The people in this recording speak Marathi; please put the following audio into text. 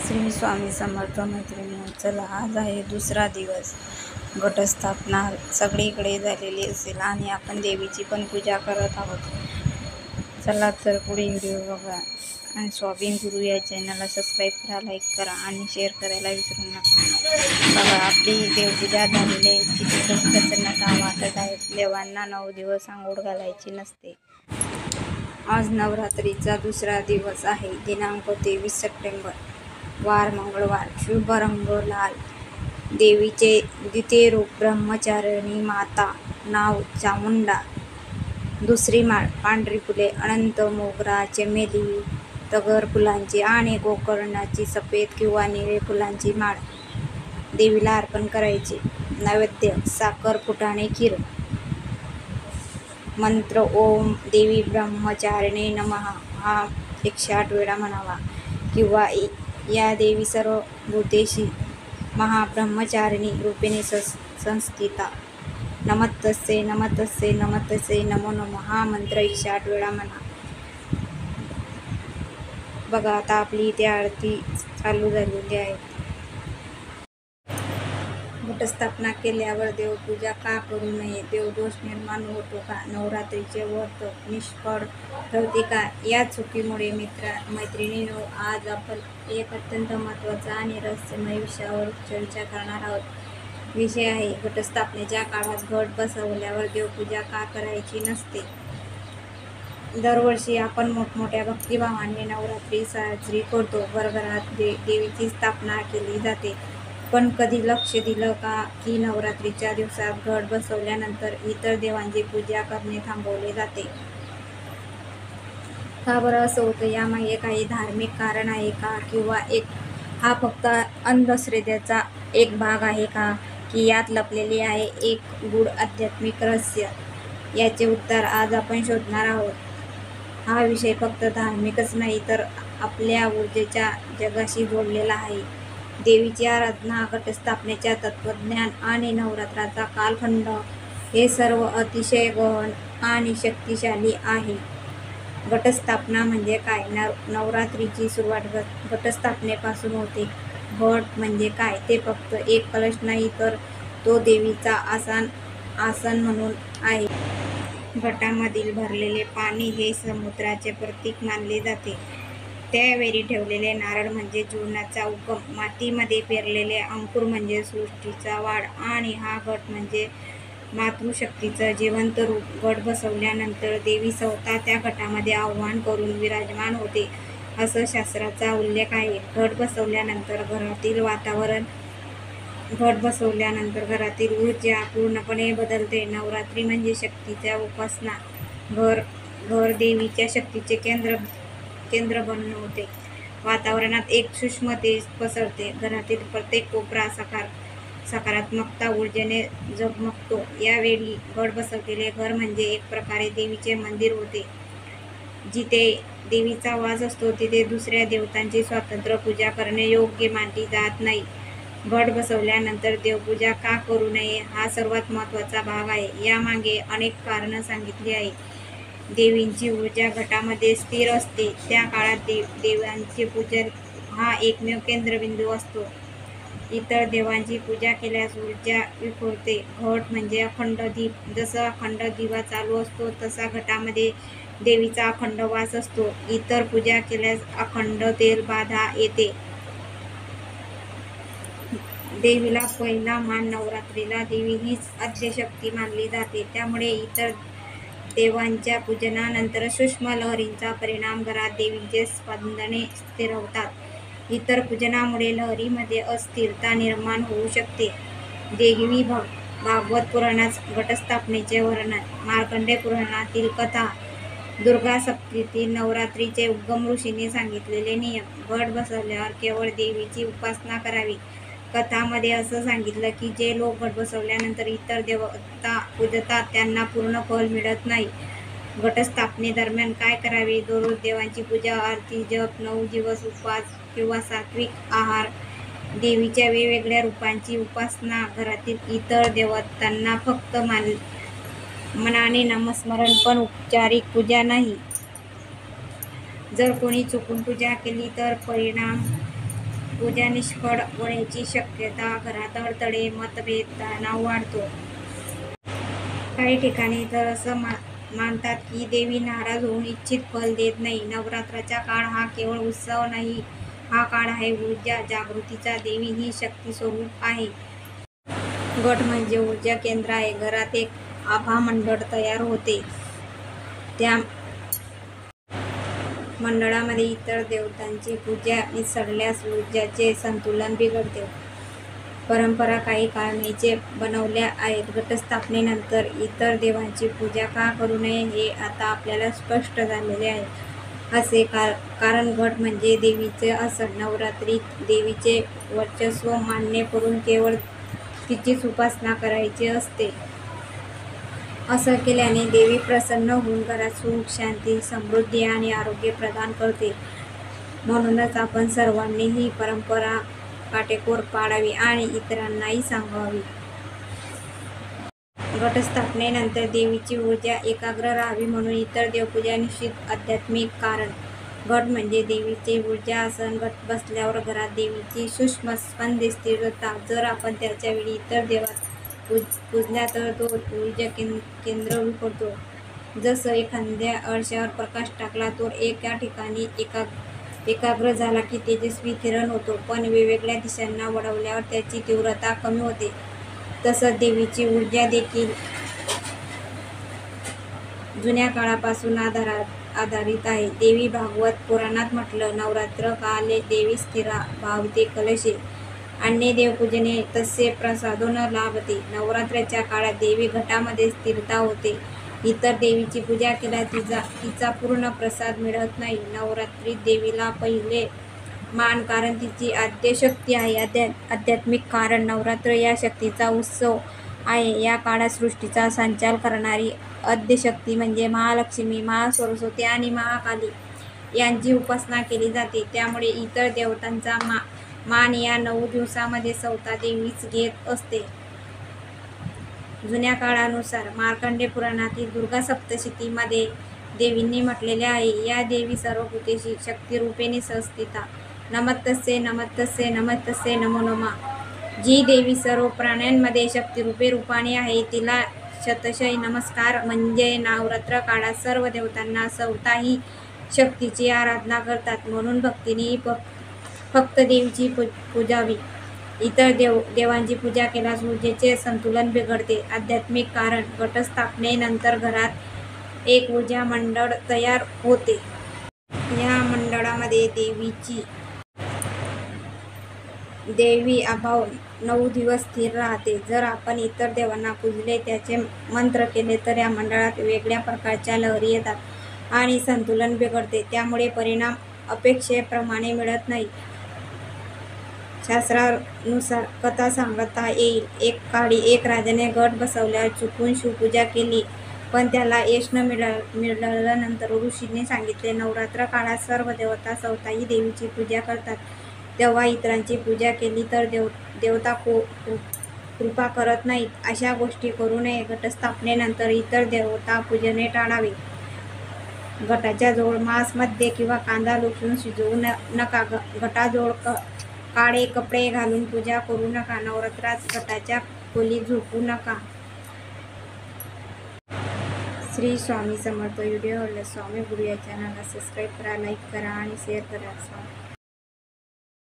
श्री स्वामी समर्थ मैत्रिणी. चला, आज आहे दुसरा दिवस. घटस्थापना सगळीकडे झालेली असेल आणि आपण देवीची पण पूजा करत आहोत. चला तर पुढे व्हिडिओ बघा आणि स्वामी गुरु या चॅनलला सबस्क्राईब करा, लाईक करा आणि शेअर करायला विसरू नका. बघा, आपली देवपूजा झालेली आहे. किती प्रसन्नता वाटत आहे. देवांना 9 दिवस आंघोळ घालायची नसते. आज नवरात्रीचा दुसरा दिवस आहे. दिनांक 23 सप्टेंबर, वार मंगळवार. शुभ रंग लाल. देवीचे द्वितीय रूप ब्रह्मचारिणी माता. नाव चामुंडा. दुसरी माळ पांढरी फुले, अनंत, मोगरा, चमेली, तगर फुलांची आणि गोकर्णाची सफेद किंवा निळे फुलांची माळ देवीला अर्पण करायची. नैवेद्य साखर, फुटाणे, खीर. मंत्र ओम देवी ब्रह्मचारिणे नमः हा 108 वेळा म्हणावा किंवा या देवी सर्व भूतेशी महाब्रह्मचारिणी रूपेणे संस्थिता. नमस्तस्यै नमस्तस्यै नमस्तस्यै नमो नमः हा मंत्र 108 वेळा म्हणा. बघा, आता आपली इथे आरती चालू झालेली आहे. घटस्थापना केल्यावर देवपूजा का करू नये? देवदोष निर्माण होतो का? नवरात्रीचे व्रत निष्फळ ठरते का? या चुकीमुळे मैत्रिणींनो, आज आपण एक अत्यंत महत्त्वाचा आणि रहस्यमय विषयावर चर्चा करणार आहोत. विषय आहे, घटस्थापनेच्या काळात घट बसवल्यावर देवपूजा का करायची नसते? दरवर्षी आपण मोठमोठ्या भक्तिभावाने नवरात्री साजरी करतो. घराघरात देवीची स्थापना केली जाते. पण कधी लक्ष दिलं का की नवरात्रीच्या दिवसात घट बसवल्यानंतर इतर देवांची पूजा करणे थांबवले जाते? का बरं असं होतं? यामागे काही धार्मिक कारण आहे का? किंवा हा फक्त अंधश्रद्धेचा एक भाग आहे का? की यात लपलेले आहे एक गूढ आध्यात्मिक रहस्य? याचे उत्तर आज आपण शोधणार आहोत. हा विषय फक्त धार्मिकच नाही, तर आपल्या ऊर्जेच्या जगाशी जोडलेला आहे. देवीची आराधना, घटस्थापनेच्या तत्त्वज्ञान आणि नवरात्राचा कालखंड हे सर्व अतिशय गहन आणि शक्तिशाली आहे. घटस्थापना म्हणजे काय? नवरात्रीची सुरुवात घटस्थापनेपासून होते. घट म्हणजे काय? ते फक्त एक कलश नाही, तर तो देवीचा आसन म्हणून आहे. घटामधील भरलेले पाणी हे समुद्राचे प्रतीक मानले जाते. त्यावेळी ठेवलेले नारळ म्हणजे जीवनाचा उगम, मातीमध्ये पेरलेले अंकुर म्हणजे सृष्टीचा वाढ आणि हा घट म्हणजे मातृशक्तीचं जिवंत रूप. घट बसवल्यानंतर देवी स्वतः त्या घटामध्ये आवाहन करून विराजमान होते, असं शास्त्राचा उल्लेख आहे. घट बसवल्यानंतर घरातील ऊर्जा पूर्णपणे बदलते. नवरात्री म्हणजे शक्तीच्या उपासना. घर देवीच्या शक्तीचे केंद्र बनवते. वातावरणात एक सूक्ष्म तेज पसरते. घरातील प्रत्येक कोपरा सकारात्मकता ऊर्जेने झगमगतो. यावेळी घट बसवलेले घर म्हणजे एक प्रकारे देवीचे मंदिर होते. जिथे देवीचा वास असतो तिथे दुसऱ्या देवतांची स्वतंत्र पूजा करणे योग्य मानली जात नाही. घट बसवल्यानंतर देवपूजा का करू नये हा सर्वात महत्त्वाचा भाग आहे. यामागे अनेक कारणं सांगितली आहेत. देवींची ऊर्जा घटामध्ये स्थिर असते. त्या काळात देवांचे पूजन हा एकमेव केंद्रबिंदू असतो. इतर देवांची पूजा केल्यास ऊर्जा विखुरते. घट म्हणजे अखंड दीप. जसा अखंड दिवा चालू असतो तसा घटामध्ये देवीचा अखंड वास असतो. इतर पूजा केल्यास अखंड तेल बाधा येते. देवीला पहिला मान. नवरात्रीला देवी हीच आद्यशक्ती मानली जाते. त्यामुळे इतर देवांच्या पूजनानंतर सूक्ष्म लहरींचा परिणाम घरात देवीचे स्पंदने स्थिरवतात. इतर पूजनामुळे लहरीमध्ये अस्थिरता निर्माण होऊ शकते. देवी भागवत पुराणात घटस्थापनेचे वर्णन. मार्कंडेय पुराणातील कथा. दुर्गा सप्तशतीतील नवरात्रीचे उगम ऋषीने सांगितलेले नियम. घट बसवल्यावर केवळ देवीची उपासना करावी. कथामध्ये असं सांगितलं की जे लोक घट बसवल्यानंतर इतर देवता पूजतात त्यांना पूर्ण फल मिळत नाही. घटस्थापनेदरम्यान काय करावे? दररोज देवांची पूजा, आरती, जप, 9 दिवस उपवास किंवा सात्विक आहार, देवीच्या वेगवेगळ्या रूपांची उपासना. घरातील इतर देवतांना फक्त मनाने नामस्मरण, पण औपचारिक पूजा नाही. जर कोणी चुकून पूजा केली तर परिणाम पूजा निष्फळ होण्याची शक्यता, घरात अडथळे, मतभेद, तणाव वाढतो. काही ठिकाणी तर असं मानतात की देवी नाराज होऊन इच्छित फल देत नाही. नवरात्राचा काळ हा केवळ उत्सव नाही, हा काळ आहे ऊर्जा जागृतीचा. देवी ही शक्ती स्वरूप आहे. गट म्हणजे ऊर्जा केंद्र आहे. घरात एक आभा मंडळ तयार होते. त्या मंडळामध्ये इतर देवतांची पूजा मिसळल्यास ऊर्जाचे संतुलन बिघडते. परंपरा काही काळाचे बनवल्या आहेत. घटस्थापनेनंतर इतर देवांची पूजा का करू नये हे आता आपल्याला स्पष्ट झालेले आहे. असे कारण घट म्हणजे देवीचे आसन. नवरात्रीत देवीचे वर्चस्व मान्य करून केवळ तिचीच उपासना करायची असते. असं केल्याने देवी प्रसन्न होऊन घरात सुख, शांती, समृद्धी आणि आरोग्य प्रदान करते. म्हणूनच आपण सर्वांनी ही परंपरा काटेकोर पाळावी आणि इतरांनाही सांगावी. घटस्थापनेनंतर देवीची ऊर्जा एकाग्र राहावी म्हणून इतर देवपूजा निश्चित. आध्यात्मिक कारण घट म्हणजे देवीचे ऊर्जा आसन. घट बसल्यावर घरात देवीची सूक्ष्म स्पंदे स्थिरता. जर आपण त्याच्या वेळी इतर देवात पूजल्या तर तो ऊर्जा केंद्र उघडतो. जसं एखाद्या आरशावर प्रकाश टाकला तो एका ठिकाणी एकाग्र झाला की तेजस्वी किरण होतो, पण वेगवेगळ्या दिशांना वळवल्यावर त्याची तीव्रता कमी होते. तसंच देवीची ऊर्जा देखील जुन्या काळापासून आधारित आहे. देवी भागवत पुराणात म्हटलं, नवरात्र काले देवी स्थिरा भावते कलशे अन्य देवपूजने तस्य प्रसादो न लाभते. नवरात्राच्या काळात देवी घटामध्ये स्थिरता होते. इतर देवीची पूजा केल्यास तिचा पूर्ण प्रसाद मिळत नाही. नवरात्रीत देवीला पहिले मान कारण तिची आद्यशक्ती आहे. आध्यात्मिक कारण नवरात्र या शक्तीचा उत्सव आहे. या काळात सृष्टीचा संचार करणारी आद्यशक्ती म्हणजे महालक्ष्मी, महासरस्वती आणि महाकाली यांची उपासना केली जाते. त्यामुळे इतर देवतांचा मान या 9 दिवसांमध्ये स्वतः देवीच घेत असते. जुन्या काळानुसार मार्कंडेय पुराणातील दुर्गा सप्तशतीमध्ये देवींनी म्हटलेले आहे, या देवी सर्वभूतेषु शक्तिरूपेण संस्थिता नमस्तस्यै नमस्तस्यै नमस्तस्यै नमो नमः. जी देवी सर्व प्राण्यांमध्ये शक्तिरूपे रूपाने आहे तिला शतशः नमस्कार. म्हणजे नवरात्र काळात सर्व देवतांना स्वतः ही शक्तीची आराधना करतात. म्हणून भक्तीने फक्त देवीची पूजावी. इतर देवांची पूजा केल्यास ऊर्जेचे संतुलन बिघडते. आध्यात्मिक कारण घटस्थापनेनंतर घरात एक ऊर्जा मंडळ तयार होते. या मंडळामध्ये देवी अभाव 9 दिवस स्थिर राहते. जर आपण इतर देवांना पूजले, त्याचे मंत्र केले तर या मंडळात वेगळ्या प्रकारच्या लहरी येतात आणि संतुलन बिघडते. त्यामुळे परिणाम अपेक्षेप्रमाणे मिळत नाही. शास्त्रानुसार कथा सांगता येईल. एक काळी एक राजाने घट बसवल्यावर चुकून शिवपूजा केली, पण त्याला यश न मिळालं. नंतर ऋषींनी सांगितले, नवरात्र काळात सर्व देवता स्वतःही देवीची पूजा करतात. तेव्हा इतरांची पूजा केली तर देवता कृपा करत नाहीत. अशा गोष्टी करू नये. घटस्थापनेनंतर इतर देवता पूजने टाळावे. घटाच्या जवळ मांस, मद्य किंवा कांदा लसूण शिजवू नका. घटाजवळ काळे कपडे घालून पूजा करू नका. नवरात्रात घटाच्या खोलीत झोपू नका. श्री स्वामी समर्थ. व्हिडिओ आवडल्यास स्वामी गुरु या चॅनलला सबस्क्राईब करा, लाईक करा आणि शेअर करा.